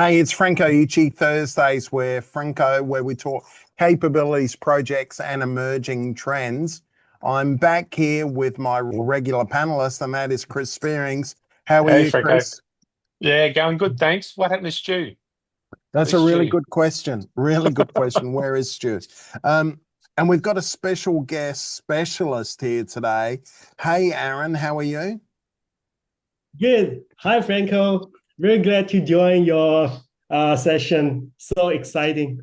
Hey, it's Franco Uchi Thursdays where we talk capabilities, projects, and emerging trends. I'm back here with my regular panelist, and that is Chris Spearings. How are Hey, you, Franco. Chris? Yeah, going good, thanks. What happened to Stu? That's a Where's really Stu? good question. Really good question. Where is Stu? And we've got a special guest specialist here today. Hey, Aaron, how are you? Good. Hi, Franco. Very glad to join your session. So exciting.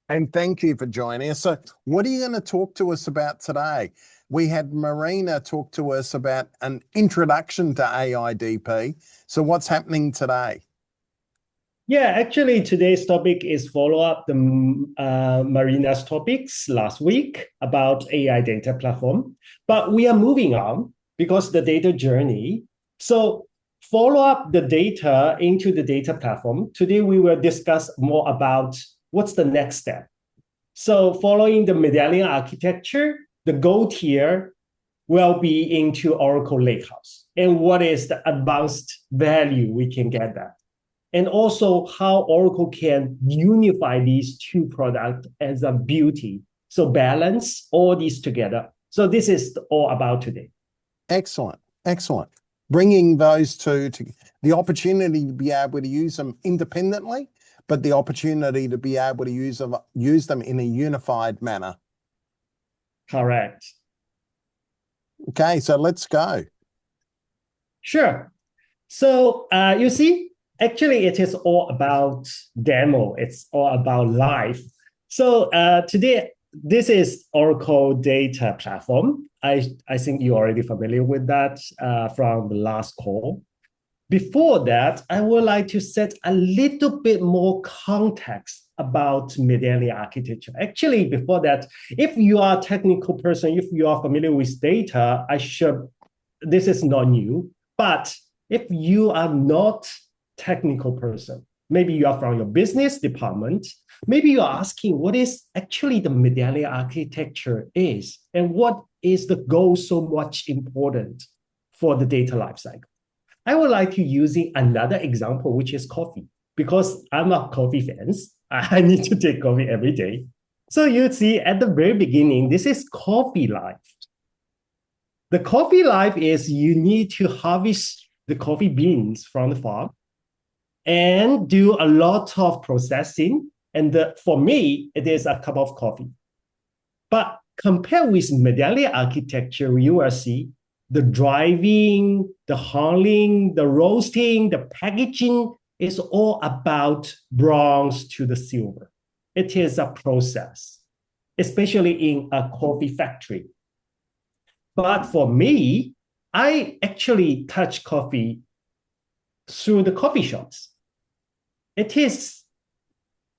And thank you for joining us. So, what are you going to talk to us about today? We had Marina talk to us about an introduction to AIDP. So, what's happening today? Yeah, actually, today's topic is follow up the Marina's topics last week about AI data platform. But we are moving on because the data journey. So follow up the data into the data platform. Today, we will discuss more about what's the next step. So following the Medallion architecture, the goal tier will be into Oracle Lakehouse. And what is the advanced value we can get that? And also how Oracle can unify these two products as a beauty. So balance all these together. So this is all about today. Excellent. Excellent. Bringing those two to the opportunity to be able to use them independently, but the opportunity to be able to use them in a unified manner. Correct. Okay, so let's go. Sure. So you see, actually, it is all about demo. It's all about live. So today, this is Oracle Data Platform. I think you're already familiar with that from the last call. Before that, I would like to set a little bit more context about Medallion architecture. Actually, before that, if you are a technical person, if you are familiar with data, this is not new. But if you are not technical person, maybe you are from your business department, maybe you're asking what is actually the Medallion architecture is, and what is the goal so much important for the data lifecycle. I would like to using another example, which is coffee, because I'm a coffee fan. I need to take coffee every day. So you see at the very beginning, this is coffee life. The coffee life is you need to harvest the coffee beans from the farm and do a lot of processing. And for me, it is a cup of coffee. But compared with Medallion architecture, you will see the driving, the hauling, the roasting, the packaging is all about bronze to the silver. It is a process, especially in a coffee factory. But for me, I actually touch coffee through the coffee shops. It is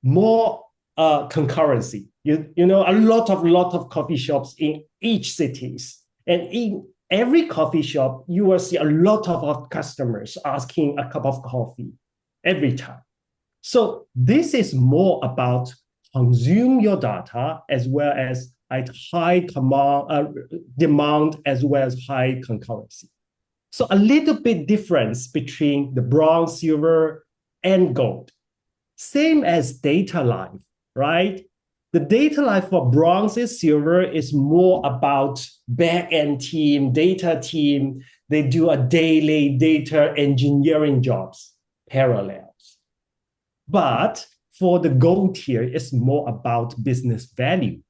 more concurrency. You know, a lot of coffee shops in each cities. And in every coffee shop, you will see a lot of customers asking a cup of coffee every time. So this is more about consume your data as well as at high demand as well as high concurrency. So a little bit difference between the bronze, silver, and gold. Same as data life, right? The data life for bronze and silver is more about back-end team, data team. They do a daily data engineering jobs, parallels. But for the gold tier, it's more about business value.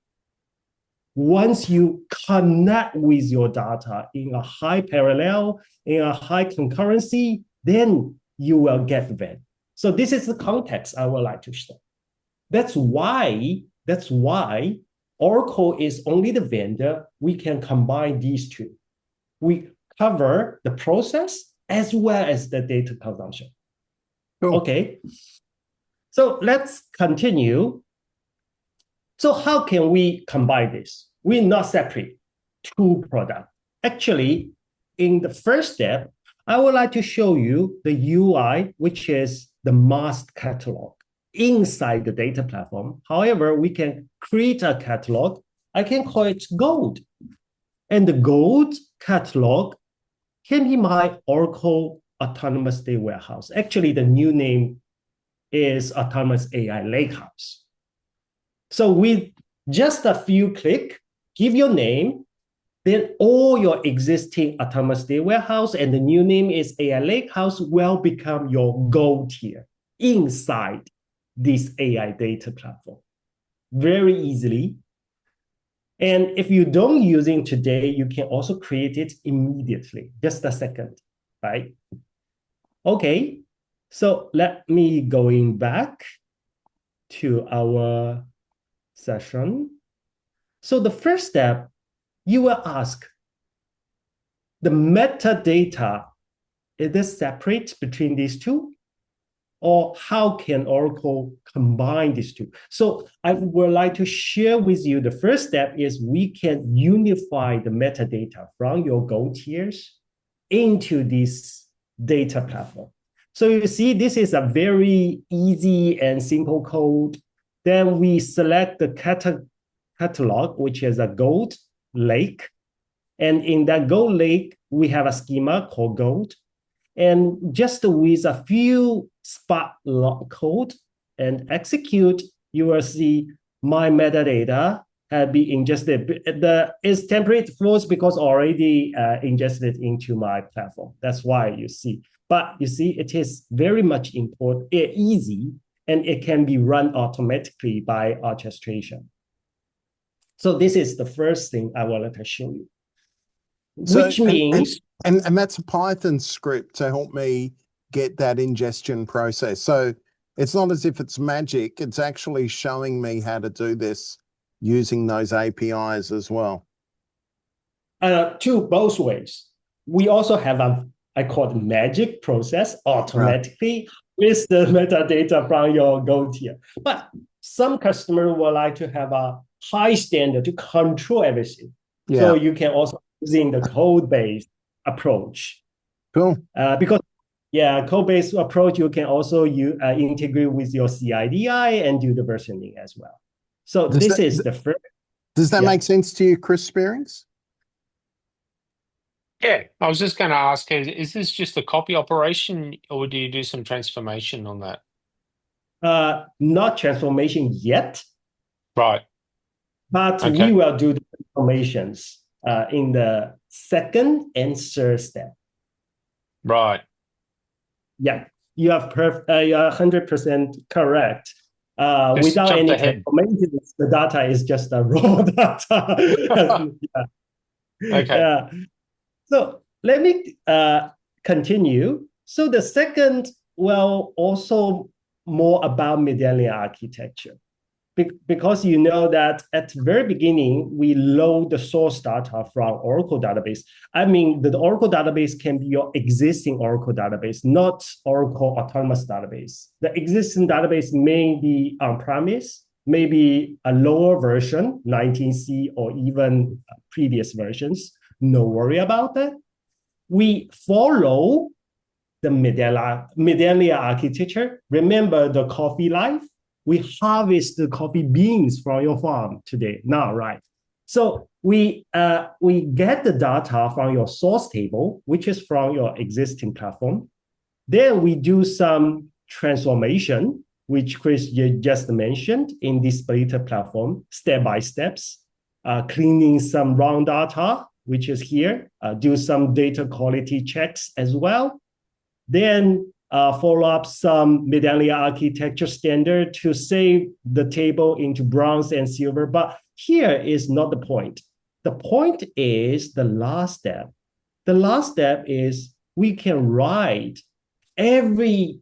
Once you connect with your data in a high parallel, in a high concurrency, then you will get value. So this is the context I would like to share. That's why Oracle is only the vendor we can combine these two. We cover the process as well as the data consumption. Cool. Okay. So let's continue. So how can we combine this? We're not separate two products. Actually, in the first step, I would like to show you the UI, which is the master catalog inside the data platform. However, we can create a catalog. I can call it Gold. And the Gold catalog can be my Oracle Autonomous Data Warehouse. Actually, the new name is autonomous AI lakehouse. So with just a few clicks, give your name, then all your existing autonomous data warehouse and the new name is AI lakehouse will become your Go tier inside this AI data platform very easily. And if you don't use it today, you can also create it immediately, just a second, right? Okay, so let me going back to our session. So the first step, you will ask, the metadata, is it separate between these two? Or how can Oracle combine these two? So I would like to share with you the first step is we can unify the metadata from your Go tiers into this data platform. So you see, this is a very easy and simple code. Then we select the catalog, which is a gold lake. And in that gold lake, we have a schema called gold. And just with a few Spark code and execute, you will see my metadata have been ingested. It's temporary false because already ingested into my platform. That's why you see. But you see, it is very much important, easy, and it can be run automatically by orchestration. So this is the first thing I wanted to show you. So, which means... And that's a Python script to help me get that ingestion process. So it's not as if it's magic. It's actually showing me how to do this using those APIs as well. Both ways. We also have I call it magic process automatically with the metadata from your Go tier. But some customers would like to have a high standard to control everything. Yeah. So you can also using the code-based approach. Cool. Because code-based approach, you can also integrate with your CIDI and do the versioning as well. So this is the first. Does that make sense to you, Chris Spearings? Yeah, I was just going to ask, is this just a copy operation or do you do some transformation on that? Not transformation yet. Right. But we will do the transformations in the second and third step. Right. Yeah, you are 100% correct. Without any transformations, the data is just a raw data. Okay. Yeah. So let me continue. So the second, also more about Medallion architecture. Because you know that at the very beginning, we load the source data from Oracle database. I mean, the Oracle database can be your existing Oracle database, not Oracle autonomous database. The existing database may be on-premise, maybe a lower version, 19C, or even previous versions. No worry about that. We follow the Medallion architecture. Remember the coffee life? We harvest the coffee beans from your farm today, now, right? So we get the data from your source table, which is from your existing platform. Then we do some transformation, which Chris just mentioned in this data platform, step by steps, cleaning some wrong data, which is here, do some data quality checks as well. Then follow up some Medallion architecture standard to save the table into bronze and silver. But here is not the point. The point is the last step. The last step is we can write every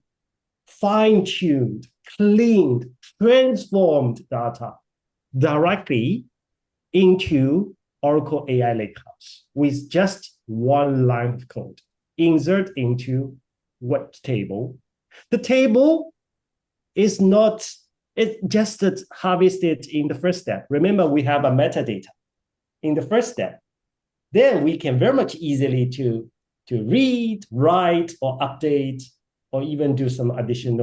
fine-tuned, cleaned, transformed data directly into Oracle AI Lakehouse with just one line of code. Insert into what table? The table is not, it just harvested in the first step. Remember, we have a metadata in the first step. Then we can very much easily to read, write, or update, or even do some addition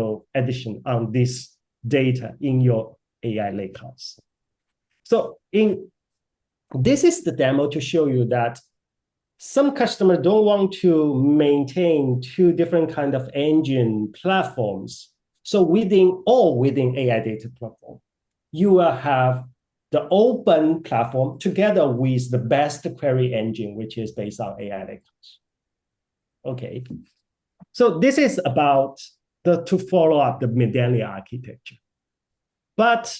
on this data in your AI Lakehouse. So this is the demo to show you that some customers don't want to maintain two different kind of engine platforms. So within AI data platform, you will have the open platform together with the best query engine, which is based on AI lakehouse. Okay. So this is about to follow up the Medallion architecture. But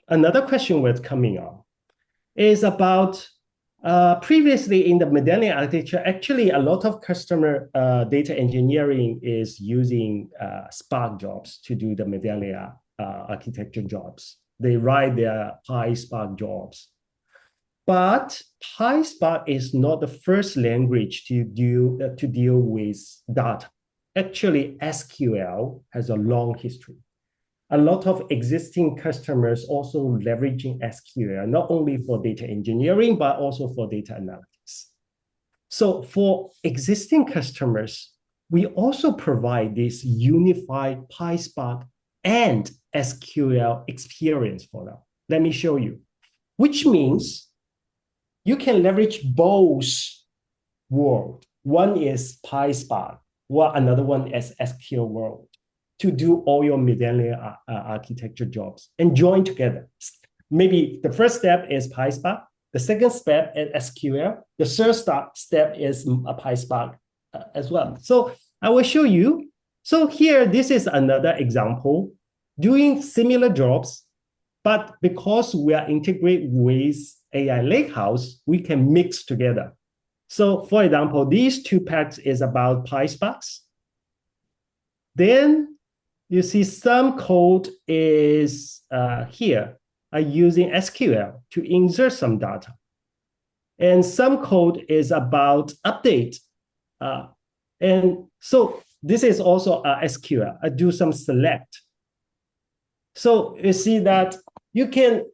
another question was coming up is about previously in the Medallion architecture, actually a lot of customer data engineering is using Spark jobs to do the Medallion architecture jobs. They write their PySpark jobs. But PySpark is not the first language to deal with data. Actually, SQL has a long history. A lot of existing customers also leveraging SQL, not only for data engineering, but also for data analytics. So for existing customers, we also provide this unified PySpark and SQL experience for them. Let me show you, which means you can leverage both worlds. One is PySpark, while another one is SQL world, to do all your Medallion architecture jobs and join together. Maybe the first step is PySpark. The second step is SQL. The third step is a PySpark as well. So I will show you. So here, this is another example doing similar jobs, but because we are integrated with AI Lakehouse, we can mix together. So for example, these two packs is about PySparks. Then you see some code is here, using SQL to insert some data. And some code is about update. And so this is also SQL. I do some select. So you see that you can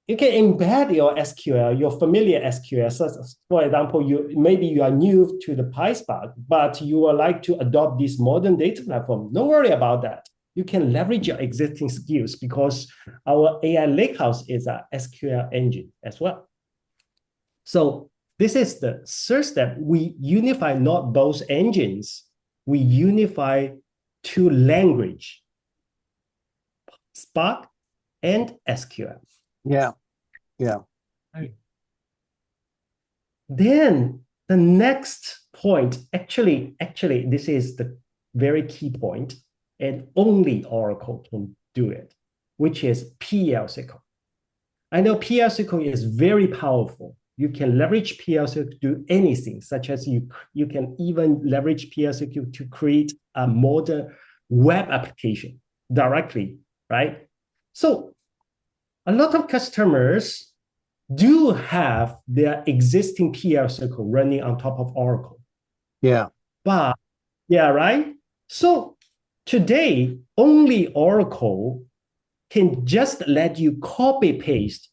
embed your SQL, your familiar SQL. So for example, maybe you are new to the PySpark, but you would like to adopt this modern data platform. Don't worry about that. You can leverage your existing skills because our AI Lakehouse is a SQL engine as well. So this is the third step. We unify not both engines. We unify two language, Spark and SQL. Yeah. Then the next point, actually, this is the very key point, and only Oracle can do it, which is PL/SQL. I know PL/SQL is very powerful. You can leverage PL/SQL to do anything, such as you can even leverage PL/SQL to create a modern web application directly, right? So a lot of customers do have their existing PL/SQL running on top of Oracle. Yeah. But, yeah, right? So today, only Oracle can just let you copy-paste,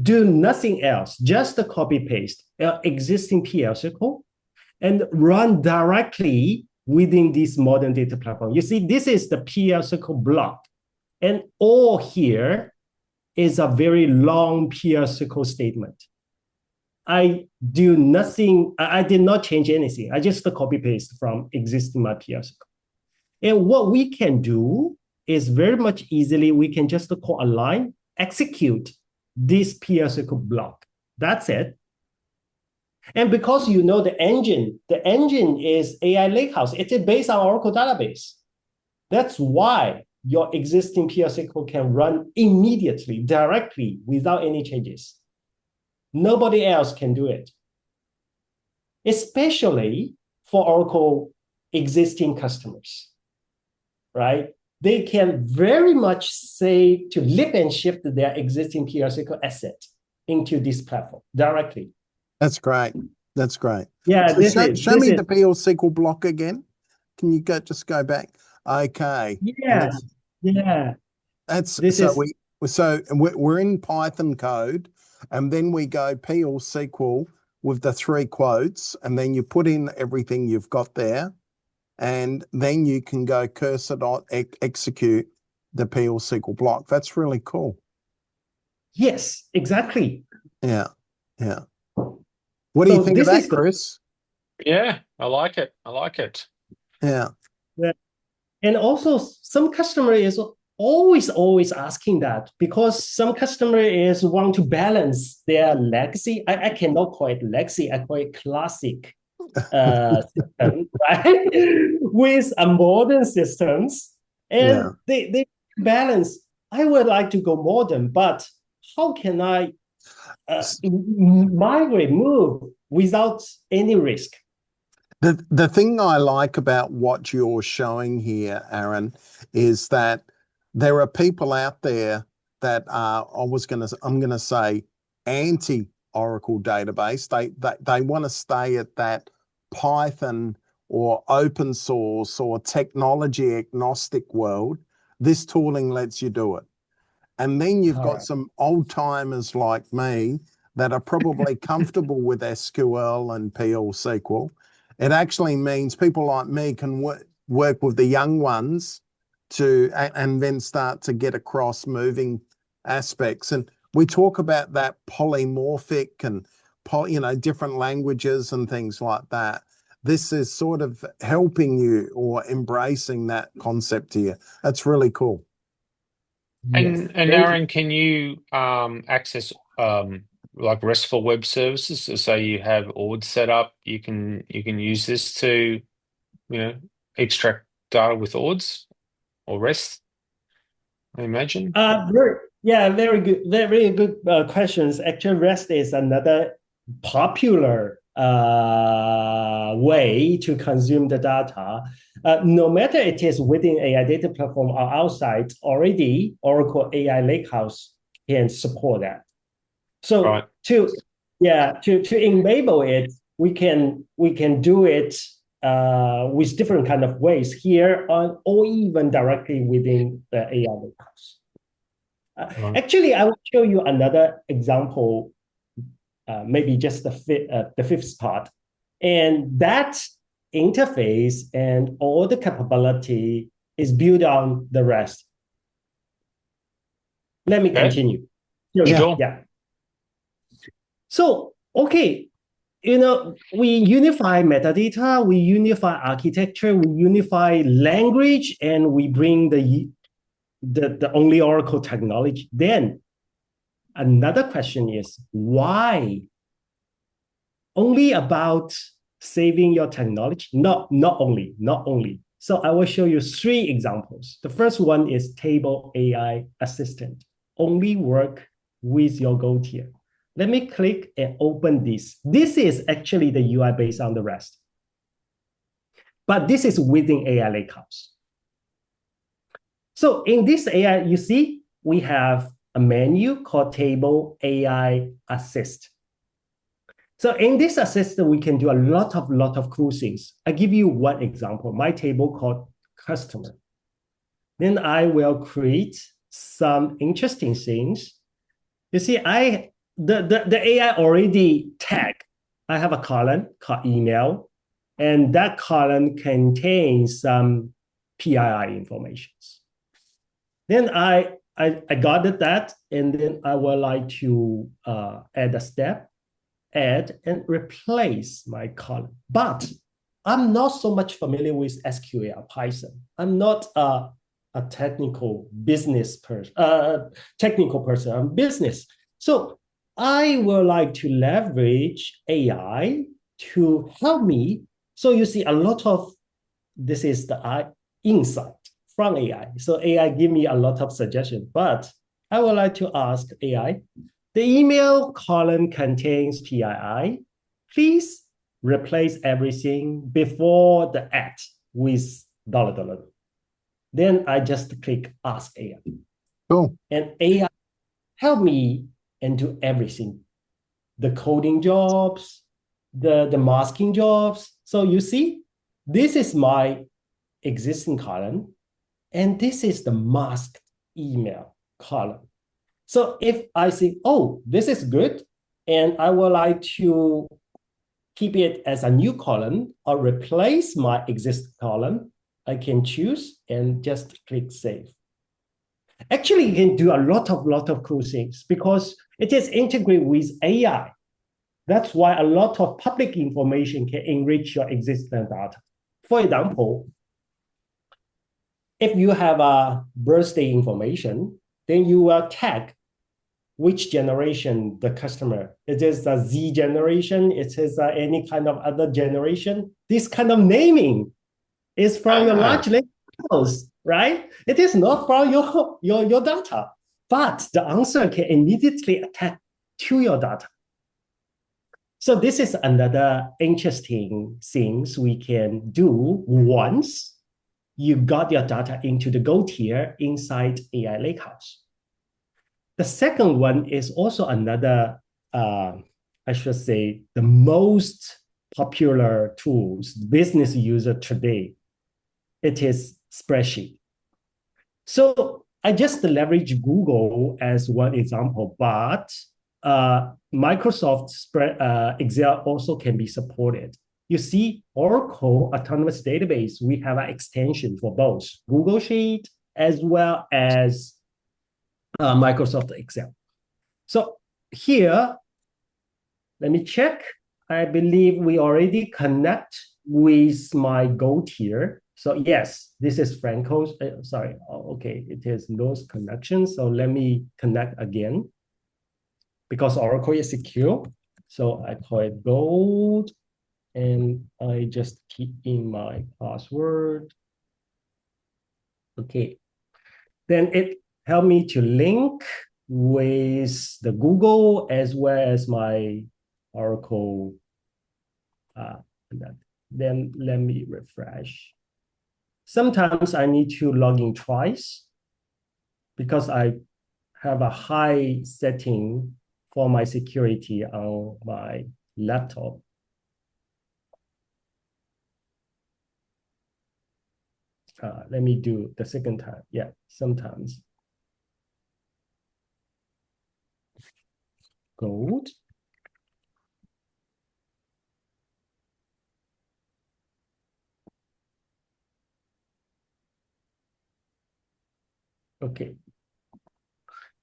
do nothing else, just the copy-paste existing PL/SQL and run directly within this modern data platform. You see, this is the PL/SQL block. And all here is a very long PL/SQL statement. I do nothing. I did not change anything. I just copy-paste from existing my PL/SQL. And what we can do is very much easily, we can just call a line, execute this PL/SQL block. That's it. And because you know the engine is AI Lakehouse. It is based on Oracle database. That's why your existing PL/SQL can run immediately, directly, without any changes. Nobody else can do it. Especially for Oracle existing customers, right? They can very much say to lift and shift their existing PL/SQL asset into this platform directly. That's great. That's great. Yeah, so show me the PL/SQL block again. Can you just go back? Okay. Yeah. We're in Python code, and then we go PL/SQL with the 3 quotes, and then you put in everything you've got there, and then you can go cursor.execute the PL/SQL block. That's really cool. Yes, exactly. Yeah. What do you think of that, Chris? Yeah, I like it. Yeah. And also some customer is always asking that, because some customer is want to balance their legacy. I cannot call it legacy, I call it classic system, right? With a modern systems. And they balance. I would like to go modern, but how can I move without any risk? The thing I like about what you're showing here, Aaron, is that there are people out there that are, I'm gonna say, anti-Oracle database. They want to stay at that Python or open source or technology agnostic world. This tooling lets you do it. And then you've got some old timers like me that are probably comfortable with SQL and PL SQL. It actually means people like me can work with the young ones and then start to get across moving aspects. And we talk about that polymorphic and different languages and things like that. This is sort of helping you or embracing that concept here. That's really cool. And Aaron, can you access like RESTful web services? So you have ORD set up, you can use this to extract data with ORDs or REST, I imagine. Very good, very good questions. Actually, REST is another popular way to consume the data. No matter it is within AI data platform or outside, already Oracle AI Lakehouse can support that. So to enable it, we can do it with different kind of ways here on, or even directly within the AI Lakehouse. Actually, I will show you another example. Maybe just the fifth part, and that interface and all the capability is built on the REST. Let me continue. Yeah. So, okay, we unify metadata, we unify architecture, we unify language, and we bring the only Oracle technology. Then another question is, why? Only about saving your technology? Not only. So I will show you 3 examples. The first one is Table AI Assistant. Only work with your Go tier. Let me click and open this. This is actually the UI based on the REST. But this is within AI Lakehouse. So in this AI, you see, we have a menu called Table AI Assist. So in this assistant, we can do a lot of cool things. I give you one example, my table called customer. Then I will create some interesting things. You see, the AI already tag. I have a column called email, and that column contains some PII information. Then I got that, and then I would like to add a step, add and replace my column. But I'm not so much familiar with SQL, Python. I'm not a technical business person. I'm business. So I would like to leverage AI to help me. So you see a lot of, this is the insight from AI. So AI give me a lot of suggestions, but I would like to ask AI, the email column contains PII. Please replace everything before the at with $. Then I just click Ask AI. Cool. And AI help me and do everything. The coding jobs, the masking jobs. So you see, this is my existing column, and this is the masked email column. So if I say, oh, this is good, and I would like to keep it as a new column or replace my existing column, I can choose and just click Save. Actually, you can do a lot of cool things because it is integrated with AI. That's why a lot of public information can enrich your existing data. For example, if you have a birthday information, then you will tag which generation the customer. It is a Z generation. It is any kind of other generation. This kind of naming is from your large language, right? It is not from your data, but the answer can immediately attach to your data. So this is another interesting things we can do once you got your data into the Go tier inside AI Lakehouse. The second one is also another, I should say, the most popular tools business user today. It is Spreadsheet. So I just leverage Google as one example, but Microsoft Excel also can be supported. You see, Oracle Autonomous Database, we have an extension for both Google Sheet as well as Microsoft Excel. So here, let me check. I believe we already connect with my Go tier. So yes, this is Franco's, sorry, okay, it is those connections. So let me connect again because Oracle is secure. So I call it Gold and I just keep in my password. Okay, then it helped me to link with the Google as well as my Oracle. Then let me refresh. Sometimes I need to log in twice because I have a high setting for my security on my laptop. Let me do the second time. Yeah, sometimes. Gold. Okay.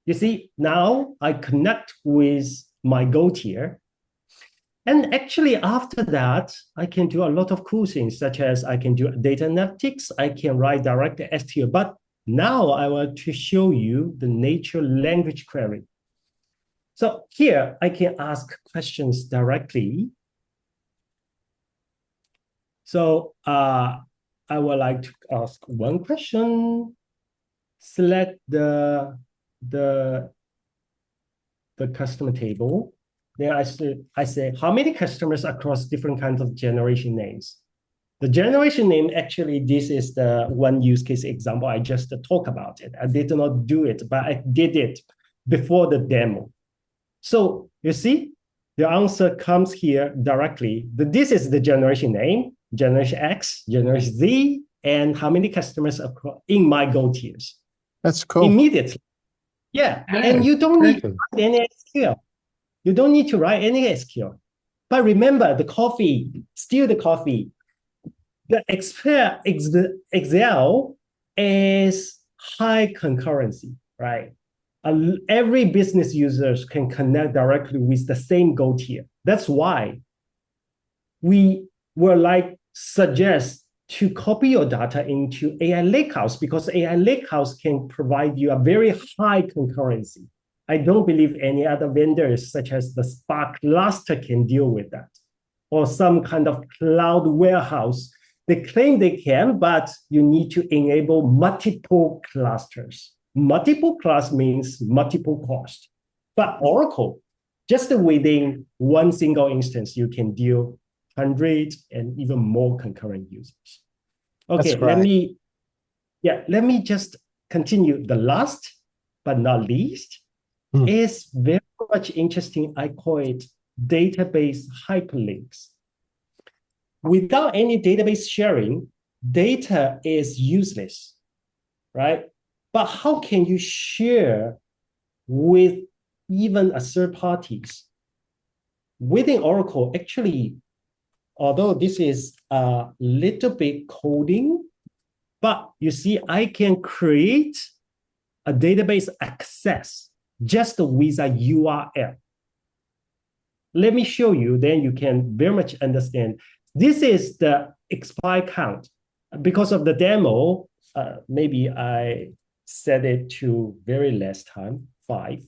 You see, now I connect with my Go tier. And actually, after that, I can do a lot of cool things, such as I can do data analytics. I can write direct SQL. But now I want to show you the natural language query. So here, I can ask questions directly. So I would like to ask one question. Select the customer table. Then I say, how many customers across different kinds of generation names? The generation name, actually, this is the one use case example. I just talked about it. I did not do it, but I did it before the demo. So you see, the answer comes here directly. This is the generation name, generation X, generation Z, and how many customers across in my Go tiers. That's cool. Immediately. Yeah, and you don't need to write any SQL. You don't need to write any SQL. But remember, the coffee, still the coffee. The Excel is high concurrency, right? Every business users can connect directly with the same Go tier. That's why we were like suggest to copy your data into AI Lakehouse because AI Lakehouse can provide you a very high concurrency. I don't believe any other vendors such as the Spark cluster can deal with that or some kind of cloud warehouse. They claim they can, but you need to enable multiple clusters. Multiple class means multiple cost. But Oracle, just within one single instance, you can deal hundreds and even more concurrent users. Okay, let me just continue. The last but not least is very much interesting. I call it database hyperlinks. Without any database sharing, data is useless, right? But how can you share with even a third parties? Within Oracle, actually, although this is a little bit coding, but you see, I can create a database access just with a URL. Let me show you, then you can very much understand. This is the expire count. Because of the demo, maybe I set it to very less time, 5.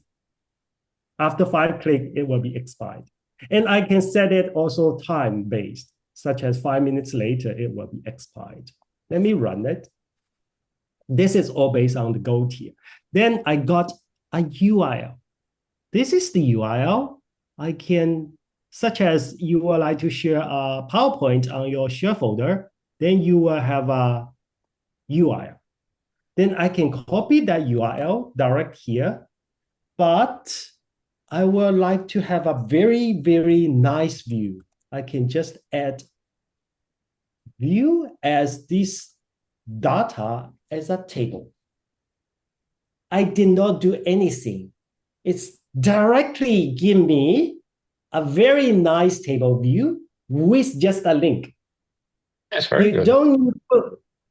After 5 click, it will be expired. And I can set it also time-based, such as 5 minutes later, it will be expired. Let me run it. This is all based on the Go tier. Then I got a URL. This is the URL. I can, such as you would like to share a PowerPoint on your share folder, then you will have a URL. Then I can copy that URL direct here, but I would like to have a very, very nice view. I can just add view as this data as a table. I did not do anything. It's directly give me a very nice table view with just a link. That's very good.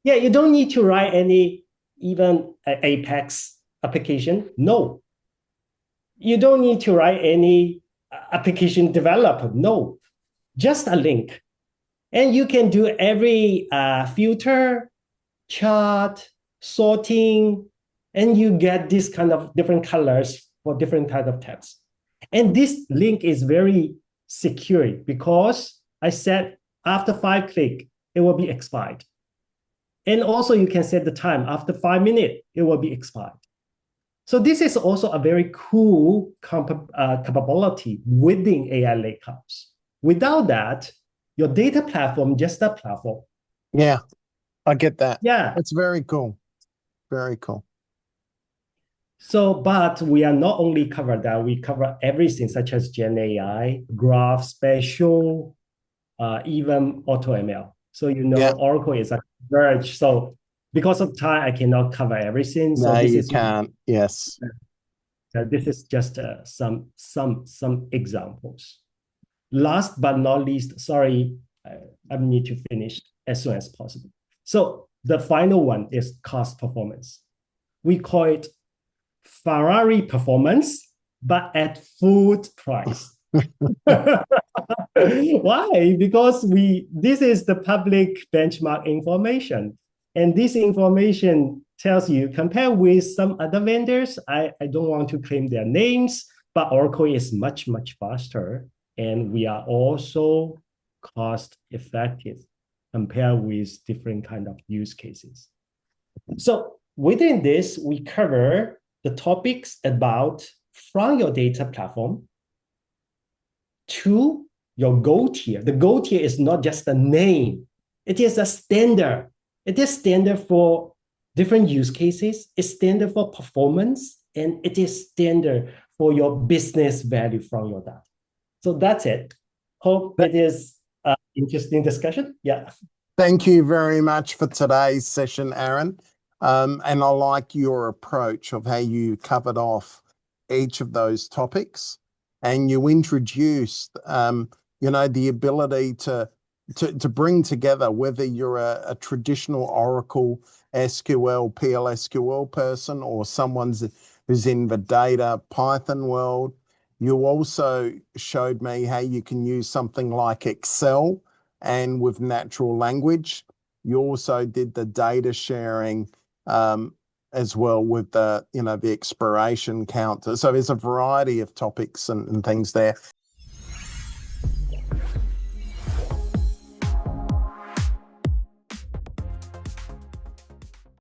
You don't need to write any even Apex application. No. You don't need to write any application developer. No. Just a link. And you can do every filter, chart, sorting, and you get this kind of different colors for different type of tabs. And this link is very secure because I said after 5 click, it will be expired. And also you can set the time after 5 minutes, it will be expired. So this is also a very cool capability within AI Lakehouse. Without that, your data platform, just a platform. Yeah, I get that. Yeah. It's very cool. Very cool. So, but we are not only cover that, we cover everything such as Gen AI, graph, spatial, even AutoML. So, Oracle is a converge. So because of time, I cannot cover everything. So no, this you is, can't. Yes. This is just some examples. Last but not least, sorry, I need to finish as soon as possible. So the final one is cost performance. We call it Ferrari performance, but at full price. Why? Because this is the public benchmark information. And this information tells you, compare with some other vendors, I don't want to claim their names, but Oracle is much, much faster. And we are also cost effective compared with different kind of use cases. So within this, we cover the topics about from your data platform to your Go tier. The Go tier is not just a name. It is a standard. It is standard for different use cases. It's standard for performance, and it is standard for your business value from your data. So that's it. Hope it is an interesting discussion. Yeah. Thank you very much for today's session, Aaron. And I like your approach of how you covered off each of those topics, and you introduced, the ability to bring together, whether you're a traditional Oracle SQL, PLSQL person, or someone who's in the data Python world. You also showed me how you can use something like Excel and with natural language. You also did the data sharing as well with the expiration counter. So there's a variety of topics and things there.